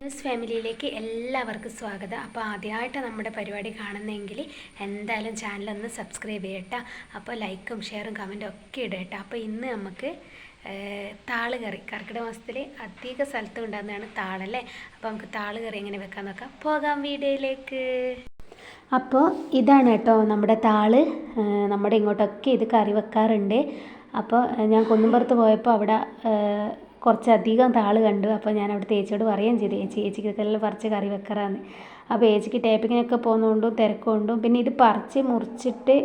News ഫാമിലിയിലേക്ക് എല്ലാവർക്കും സ്വാഗതം. അപ്പോൾ ആദ്യമായിട്ട് നമ്മുടെ പരിപാടി കാണുന്നതെങ്കിൽ എന്തായാലും ചാനലൊന്ന് സബ്സ്ക്രൈബ് ചെയ്യട്ടോ. അപ്പോൾ ലൈക്കും ഷെയറും കമൻറ്റും ഒക്കെ ഇടട്ടോ. അപ്പോൾ ഇന്ന് നമുക്ക് താള് കറി, കർക്കിടക മാസത്തിൽ അധിക സ്ഥലത്തും ഉണ്ടാകുന്നതാണ് താളല്ലേ. അപ്പോൾ നമുക്ക് താള് കറി എങ്ങനെ വെക്കാൻ നോക്കാം. പോകാം വീഡിയോയിലേക്ക്. അപ്പോൾ ഇതാണ് കേട്ടോ നമ്മുടെ താള്. നമ്മുടെ ഇങ്ങോട്ടൊക്കെ ഇത് കറി വെക്കാറുണ്ട്. അപ്പോൾ ഞാൻ കുന്നുംപുറത്ത് പോയപ്പോൾ അവിടെ കുറച്ചധികം താള് കണ്ടു. അപ്പോൾ ഞാൻ അവിടെ ചേച്ചിയോട് പറയുകയും ചെയ്തു, ചേച്ചിക്ക് ഇതെല്ലാം പറിച്ച് കറി വെക്കാറാന്ന്. അപ്പോൾ ചേച്ചിക്ക് ടേപ്പിങ്ങിനൊക്കെ പോകുന്നതുകൊണ്ടും തിരക്കുകൊണ്ടും പിന്നെ ഇത് പറിച്ച് മുറിച്ചിട്ട്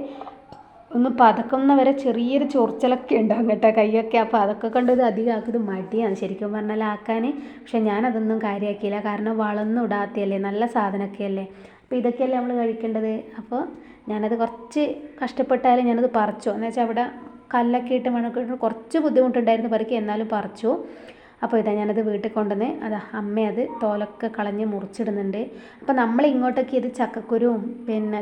ഒന്ന് പതക്കുന്ന വരെ ചെറിയൊരു ചൊറിച്ചലൊക്കെ ഉണ്ടാകും കേട്ടോ കൈയൊക്കെ. അപ്പോൾ അതൊക്കെ കണ്ട് ഇത് അധികം ആക്കിയത് മടിയാണ് ശരിക്കും പറഞ്ഞാൽ ആക്കാൻ. പക്ഷെ ഞാനതൊന്നും കാര്യമാക്കിയില്ല, കാരണം വളമൊന്നും ഇടാത്തയല്ലേ, നല്ല സാധനമൊക്കെയല്ലേ. അപ്പോൾ ഇതൊക്കെയല്ലേ നമ്മൾ കഴിക്കേണ്ടത്. അപ്പോൾ ഞാനത് കുറച്ച് കഷ്ടപ്പെട്ടാലും ഞാനത് പറിച്ചു. എന്ന് വെച്ചാൽ അവിടെ കല്ലൊക്കെ ഇട്ട് മണ്ണൊക്കെ ഇട്ട് കുറച്ച് ബുദ്ധിമുട്ടുണ്ടായിരുന്നു പറിക്കുക, എന്നാലും പറിച്ചു. അപ്പോൾ ഇതാ ഞാനത് വീട്ടിൽ കൊണ്ടുവന്ന് അമ്മ അത് തോലൊക്കെ കളഞ്ഞ് മുറിച്ചിടുന്നുണ്ട്. അപ്പോൾ നമ്മൾ ഇങ്ങോട്ടൊക്കെ ഇത് ചക്കക്കുരുവും പിന്നെ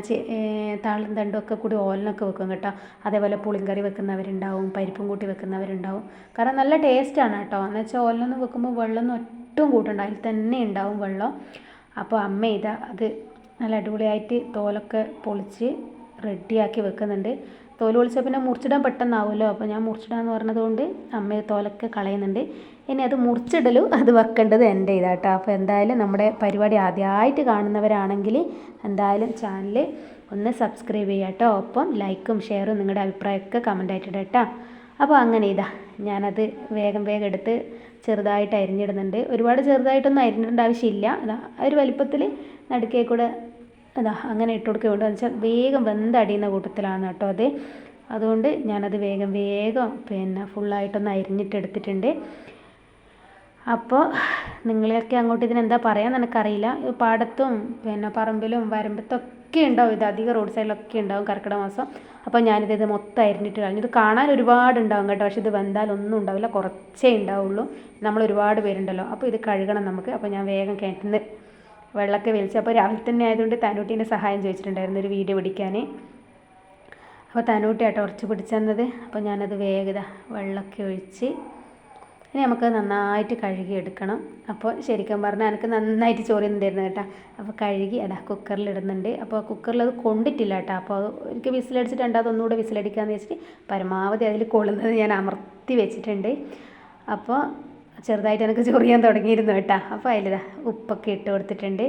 താളും തണ്ടും ഒക്കെ കൂടി ഓലനൊക്കെ വെക്കും കേട്ടോ. അതേപോലെ പുളിങ്കറി വെക്കുന്നവരുണ്ടാവും, പരിപ്പും കൂട്ടി വെക്കുന്നവരുണ്ടാവും. കാരണം നല്ല ടേസ്റ്റാണ് കേട്ടോ. എന്ന് വെച്ചാൽ ഓലനൊന്നും വെക്കുമ്പോൾ വെള്ളമൊന്നും ഒട്ടും കൂട്ടണ്ട, അതിൽ തന്നെ ഉണ്ടാവും വെള്ളം. അപ്പോൾ അമ്മ ഇതാ അത് നല്ല അടിപൊളിയായിട്ട് തോലൊക്കെ പൊളിച്ച് റെഡിയാക്കി വെക്കുന്നുണ്ട്. തോല് പൊളിച്ചാൽ പിന്നെ മുറിച്ചിടാൻ പെട്ടെന്നാവുമല്ലോ. അപ്പോൾ ഞാൻ മുറിച്ചിടാന്ന് പറഞ്ഞതുകൊണ്ട് അമ്മ തോലൊക്കെ കളയുന്നുണ്ട്. ഇനി അത് മുറിച്ചിടലും അത് വെക്കേണ്ടത് എൻ്റെ ഇതാട്ടോ. അപ്പോൾ എന്തായാലും നമ്മുടെ പരിപാടി ആദ്യമായിട്ട് കാണുന്നവരാണെങ്കിൽ എന്തായാലും ചാനൽ ഒന്ന് സബ്സ്ക്രൈബ് ചെയ്യുക കേട്ടോ. ഒപ്പം ലൈക്കും ഷെയറും നിങ്ങളുടെ അഭിപ്രായമൊക്കെ കമൻ്റായിട്ട് ഇടാം കേട്ടോ. അപ്പോൾ അങ്ങനെ ഇതാ ഞാനത് വേഗം എടുത്ത് ചെറുതായിട്ട് അരിഞ്ഞിടുന്നുണ്ട്. ഒരുപാട് ചെറുതായിട്ടൊന്നും അരിഞ്ഞിടേണ്ട ആവശ്യമില്ല. അതാ ഒരു വലിപ്പത്തിൽ നടുക്കേ കൂടെ അതാ അങ്ങനെ ഇട്ട് കൊടുക്കുക. കൊണ്ടെന്ന് വെച്ചാൽ വേഗം വെന്തടിയുന്ന കൂട്ടത്തിലാണ് കേട്ടോ അത്. അതുകൊണ്ട് ഞാനത് വേഗം പിന്നെ ഫുള്ളായിട്ടൊന്ന് അരിഞ്ഞിട്ടെടുത്തിട്ടുണ്ട്. അപ്പോൾ നിങ്ങളൊക്കെ അങ്ങോട്ട് ഇതിനെന്താ പറയാന്ന് എനിക്കറിയില്ല. പാടത്തും പിന്നെ പറമ്പിലും വരമ്പത്തൊക്കെ ഉണ്ടാവും ഇത്, അധികം റോഡ് സൈഡിലൊക്കെ ഉണ്ടാവും കർക്കിടക മാസം. അപ്പോൾ ഞാനിത് മൊത്തം അരിഞ്ഞിട്ട് കളഞ്ഞു. ഇത് കാണാൻ ഒരുപാട് ഉണ്ടാവും കേട്ടോ, പക്ഷെ ഇത് വെന്താലൊന്നും ഉണ്ടാവില്ല, കുറച്ചേ ഉണ്ടാവുള്ളൂ. നമ്മൾ ഒരുപാട് പേരുണ്ടല്ലോ. അപ്പോൾ ഇത് കഴുകണം നമുക്ക്. അപ്പോൾ ഞാൻ വേഗം കിണറ്റിന്ന് വെള്ളമൊക്കെ വലിച്ചു. അപ്പോൾ രാവിലെ തന്നെ ആയതുകൊണ്ട് തനൂട്ടീൻ്റെ സഹായം ചോദിച്ചിട്ടുണ്ടായിരുന്നു ഒരു വീഡിയോ പിടിക്കാൻ. അപ്പോൾ തനൂട്ടിയാട്ടോ കുറച്ച് പിടിച്ചെന്നത്. അപ്പോൾ ഞാനത് വേഗത വെള്ളമൊക്കെ ഒഴിച്ച് ഇനി നമുക്ക് നന്നായിട്ട് കഴുകി എടുക്കണം. അപ്പോൾ ശരിക്കും പറഞ്ഞാൽ എനിക്ക് നന്നായിട്ട് ചോറിയുന്നുണ്ടായിരുന്നു കേട്ടോ. അപ്പോൾ കഴുകി കുക്കറിലിടുന്നുണ്ട്. അപ്പോൾ കുക്കറിൽ അത് കൊണ്ടിട്ടില്ല കേട്ടോ. അപ്പോൾ എനിക്ക് വിസിലടിച്ചിട്ടുണ്ട്, അതൊന്നുകൂടെ വിസിലടിക്കാമെന്ന് വെച്ചിട്ട് പരമാവധി അതിൽ കൊള്ളുന്നത് ഞാൻ അമർത്തി വെച്ചിട്ടുണ്ട്. അപ്പോൾ ചെറുതായിട്ട് എനിക്ക് ചൊറിയാൻ തുടങ്ങിയിരുന്നു കേട്ടോ. അപ്പോൾ അതിലിതാ ഉപ്പൊക്കെ ഇട്ട് കൊടുത്തിട്ടുണ്ട്.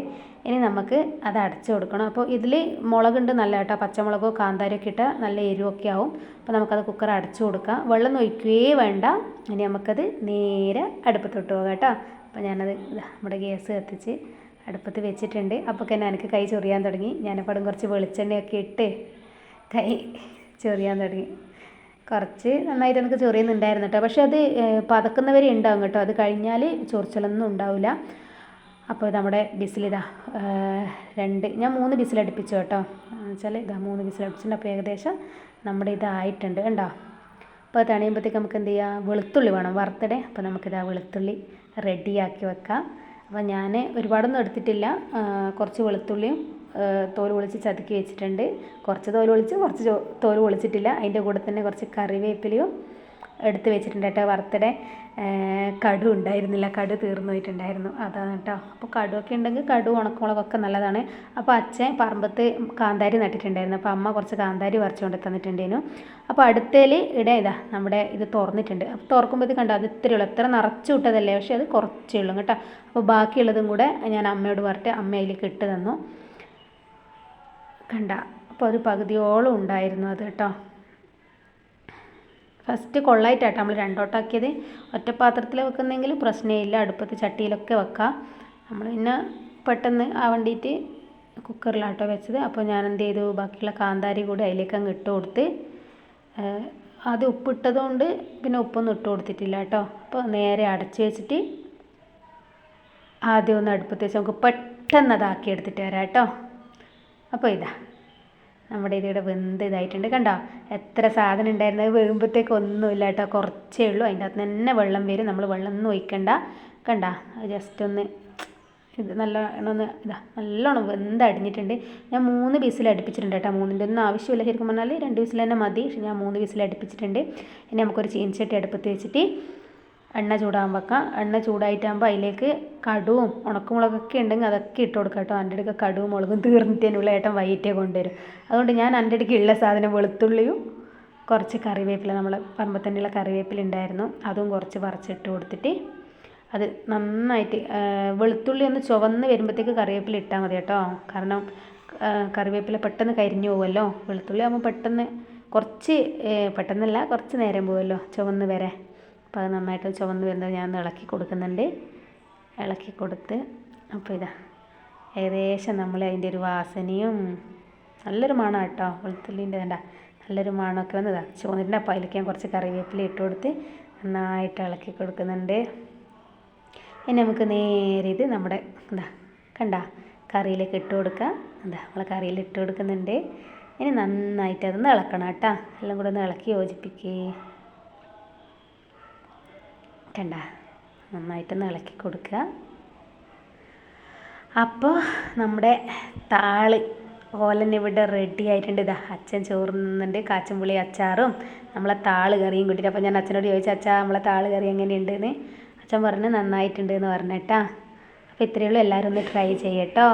ഇനി നമുക്ക് അത് അടച്ചു കൊടുക്കണം. അപ്പോൾ ഇതിൽ മുളകുണ്ട് നല്ല കേട്ടോ, പച്ചമുളകോ കാന്താരിയൊക്കെ ഇട്ടാൽ നല്ല എരിവൊക്കെ ആവും. അപ്പോൾ നമുക്കത് കുക്കർ അടച്ചു കൊടുക്കാം. വെള്ളം ഒഴിക്കുകയേ വേണ്ട. ഇനി നമുക്കത് നേരെ അടുപ്പത്തോട്ട് പോകാം കേട്ടോ. അപ്പോൾ ഞാനത് നമ്മുടെ ഗ്യാസ് കത്തിച്ച് അടുപ്പത്ത് വെച്ചിട്ടുണ്ട്. അപ്പോൾ തന്നെ എനിക്ക് കൈ ചൊറിയാൻ തുടങ്ങി. ഞാനപ്പോഴും കുറച്ച് വെളിച്ചെണ്ണയൊക്കെ ഇട്ട് കൈ ചൊറിയാൻ തുടങ്ങി. കുറച്ച് നന്നായിട്ട് എനിക്ക് ചൊറിയുന്നുണ്ടായിരുന്നു കേട്ടോ. പക്ഷെ അത് പതക്കുന്നവരെ ഉണ്ടാവും കേട്ടോ. അത് കഴിഞ്ഞാൽ ചൊറിച്ചിലൊന്നും ഉണ്ടാവില്ല. അപ്പോൾ നമ്മുടെ ബിസിലിതാ ഞാൻ 3 ബിസിലടുപ്പിച്ചു കേട്ടോ. എന്ന് വെച്ചാൽ ഇതാ 3 ബിസിലടുപ്പിച്ചിട്ടുണ്ട്. അപ്പോൾ ഏകദേശം നമ്മുടെ ഇതായിട്ടുണ്ട് കണ്ടോ. അപ്പോൾ തണിയുമ്പോഴത്തേക്ക് നമുക്ക് എന്ത് ചെയ്യാം, വെളുത്തുള്ളി വേണം വറുത്തിടെ. അപ്പോൾ നമുക്കിതാ വെളുത്തുള്ളി റെഡിയാക്കി വെക്കാം. അപ്പോൾ ഞാൻ ഒരുപാടൊന്നും എടുത്തിട്ടില്ല, കുറച്ച് വെളുത്തുള്ളിയും തോല് പൊളിച്ച് ചതുക്കി വെച്ചിട്ടുണ്ട്. കുറച്ച് തോല് പൊളിച്ച് കുറച്ച് തോല് പൊളിച്ചിട്ടില്ല. അതിൻ്റെ കൂടെ തന്നെ കുറച്ച് കറിവേപ്പിലയും എടുത്ത് വെച്ചിട്ടുണ്ട് കേട്ടോ. വറുത്തിടെ കടു ഉണ്ടായിരുന്നില്ല, കടു തീർന്നു പോയിട്ടുണ്ടായിരുന്നു, അതാണ് കേട്ടോ. അപ്പോൾ കടുവൊക്കെ ഉണ്ടെങ്കിൽ കടു ഉണക്കമുളകൊക്കെ നല്ലതാണ്. അപ്പോൾ അച്ഛൻ പറമ്പത്ത് കാന്താരി നട്ടിട്ടുണ്ടായിരുന്നു. അപ്പോൾ അമ്മ കുറച്ച് കാന്താരി പറിച്ചുകൊണ്ട് തന്നിട്ടുണ്ടായിരുന്നു. അപ്പോൾ അടുത്തേൽ ഇതാ നമ്മുടെ ഇത് തുറന്നിട്ടുണ്ട്. അപ്പോൾ തുറക്കുമ്പോൾ ഇത് കണ്ടോ, അത് ഇത്രയേ ഉള്ളൂ, എത്ര നിറച്ചു വിട്ടതല്ലേ, പക്ഷേ അത് കുറച്ചേ ഉള്ളൂ കേട്ടോ. അപ്പോൾ ബാക്കിയുള്ളതും കൂടെ ഞാൻ അമ്മയോട് പറഞ്ഞിട്ട് അമ്മ അതിലേക്ക് ഇട്ട് തന്നു കണ്ട. അപ്പോൾ ഒരു പകുതിയോളം ഉണ്ടായിരുന്നു അത് കേട്ടോ. ഫസ്റ്റ് കൊള്ളായിട്ടാട്ടോ നമ്മൾ രണ്ടോട്ടാക്കിയത്. ഒറ്റ പാത്രത്തിൽ വെക്കുന്നെങ്കിൽ പ്രശ്നമില്ല, അടുപ്പത്ത് ചട്ടിയിലൊക്കെ വെക്കാം. നമ്മൾ പിന്നെ പെട്ടെന്ന് ആവേണ്ടിയിട്ട് കുക്കറിലാട്ടോ വെച്ചത്. അപ്പോൾ ഞാൻ എന്ത് ചെയ്തു, ബാക്കിയുള്ള കാന്താരി കൂടി അതിലേക്ക് അങ്ങ് ഇട്ട് കൊടുത്ത്, അത് ഉപ്പിട്ടതുകൊണ്ട് പിന്നെ ഉപ്പൊന്നും ഇട്ട് കൊടുത്തിട്ടില്ല കേട്ടോ. അപ്പോൾ നേരെ അടച്ച് വെച്ചിട്ട് ആദ്യം ഒന്ന് അടുപ്പത്ത് വെച്ച് നമുക്ക് പെട്ടെന്ന് അതാക്കി എടുത്തിട്ട് വരാം കേട്ടോ. അപ്പോൾ ഇതാ നമ്മുടെ ഇതിവിടെ വെന്ത് ഇതായിട്ടുണ്ട് കണ്ടോ. എത്ര സാധനം ഉണ്ടായിരുന്നത്, വേകുമ്പോഴത്തേക്ക് ഒന്നുമില്ല കേട്ടോ, കുറച്ചേ ഉള്ളൂ. അതിൻ്റെ അകത്ത് തന്നെ വെള്ളം വരും, നമ്മൾ വെള്ളം ഒന്നും ഒഴിക്കണ്ട കണ്ടോ. അത് ജസ്റ്റ് ഒന്ന് ഇത് നല്ലോണം നല്ലോണം വെന്തടിഞ്ഞിട്ടുണ്ട്. ഞാൻ 3 വിസിൽ അടുപ്പിച്ചിട്ടുണ്ട് കേട്ടോ. 3ൻ്റെ ഒന്നും ആവശ്യമില്ല, ശരിക്കും പറഞ്ഞാൽ 2 വിസിൽ തന്നെ മതി. പക്ഷെ ഞാൻ 3 വിസിൽ അടുപ്പിച്ചിട്ടുണ്ട്. ഇനി നമുക്കൊരു ചീനച്ചട്ടി അടുപ്പത്ത് വെച്ചിട്ട് എണ്ണ ചൂടാൻ വെക്കാം. എണ്ണ ചൂടായിട്ടാകുമ്പോൾ അതിലേക്ക് കടുവും ഉണക്കമുളകൊക്കെ ഉണ്ടെങ്കിൽ അതൊക്കെ ഇട്ട് കൊടുക്കാം കേട്ടോ. എൻ്റെ അടുക്ക കടുവും മുളകും തീർന്നിട്ടേനുള്ള ഏട്ടൻ വൈകിട്ടേ കൊണ്ടുവരും. അതുകൊണ്ട് ഞാൻ എൻ്റെ അടുക്ക ഉള്ള സാധനം വെളുത്തുള്ളിയും കുറച്ച് കറിവേപ്പില, നമ്മളെ പറമ്പ് തന്നെയുള്ള കറിവേപ്പില ഉണ്ടായിരുന്നു, അതും കുറച്ച് പറിച്ചിട്ട് കൊടുത്തിട്ട് അത് നന്നായിട്ട് വെളുത്തുള്ളി ഒന്ന് ചുവന്ന് വരുമ്പോഴത്തേക്ക് കറിവേപ്പില ഇട്ടാൽ മതി കേട്ടോ. കാരണം കറിവേപ്പില പെട്ടെന്ന് കരിഞ്ഞു പോകുമല്ലോ. വെളുത്തുള്ളി ആകുമ്പോൾ പെട്ടെന്ന് കുറച്ച് പെട്ടെന്നല്ല കുറച്ച് നേരം പോകുമല്ലോ ചുവന്ന് വരെ. അപ്പോൾ അത് നന്നായിട്ട് ചുവന്ന് വരുന്നത് ഞാൻ ഇളക്കി കൊടുക്കുന്നുണ്ട്. ഇളക്കി കൊടുത്ത് അപ്പോൾ ഇതാ ഏകദേശം നമ്മൾ അതിൻ്റെ ഒരു വാസനയും നല്ലൊരു മണം കേട്ടോ. വെളുത്തുള്ളീൻ്റെ വേണ്ട നല്ലൊരു മണമൊക്കെ വന്നതാണ് ചുവന്നിട്ടുണ്ട്. അപ്പോൾ അതിലേക്ക് ഞാൻ കുറച്ച് കറിവേപ്പില ഇട്ട് കൊടുത്ത് നന്നായിട്ട് ഇളക്കി കൊടുക്കുന്നുണ്ട്. ഇനി നമുക്ക് നേരെ ഇത് നമ്മുടെ എന്താ കണ്ട കറിയിലേക്ക് ഇട്ട് കൊടുക്കാം. എന്താ നമ്മൾ കറിയിൽ ഇട്ട് കൊടുക്കുന്നുണ്ട്. ഇനി നന്നായിട്ട് അതൊന്ന് ഇളക്കണം കേട്ടോ. എല്ലാം കൂടെ ഒന്ന് ഇളക്കി യോജിപ്പിക്കേ. കണ്ട നന്നായിട്ടൊന്ന് ഇളക്കി കൊടുക്കുക. അപ്പോൾ നമ്മുടെ താള് ഓലൻ ഇവിടെ റെഡി ആയിട്ടുണ്ട്. ഇതാ അച്ഛൻ ചോറ് നിന്നുണ്ട്, കാച്ചമ്പുളി അച്ചാറും നമ്മളെ താള് കറിയും കൂട്ടിയിട്ട്. അപ്പോൾ ഞാൻ അച്ഛനോട് ചോദിച്ചു, അച്ഛാ നമ്മളെ താള് കറി എങ്ങനെയുണ്ടെന്ന്. അച്ഛൻ പറഞ്ഞു നന്നായിട്ടുണ്ട് എന്ന് പറഞ്ഞിട്ടാ. അപ്പോൾ ഇത്രയേ ഉള്ളൂ, എല്ലാവരും ഒന്ന് ട്രൈ ചെയ്യട്ടോ.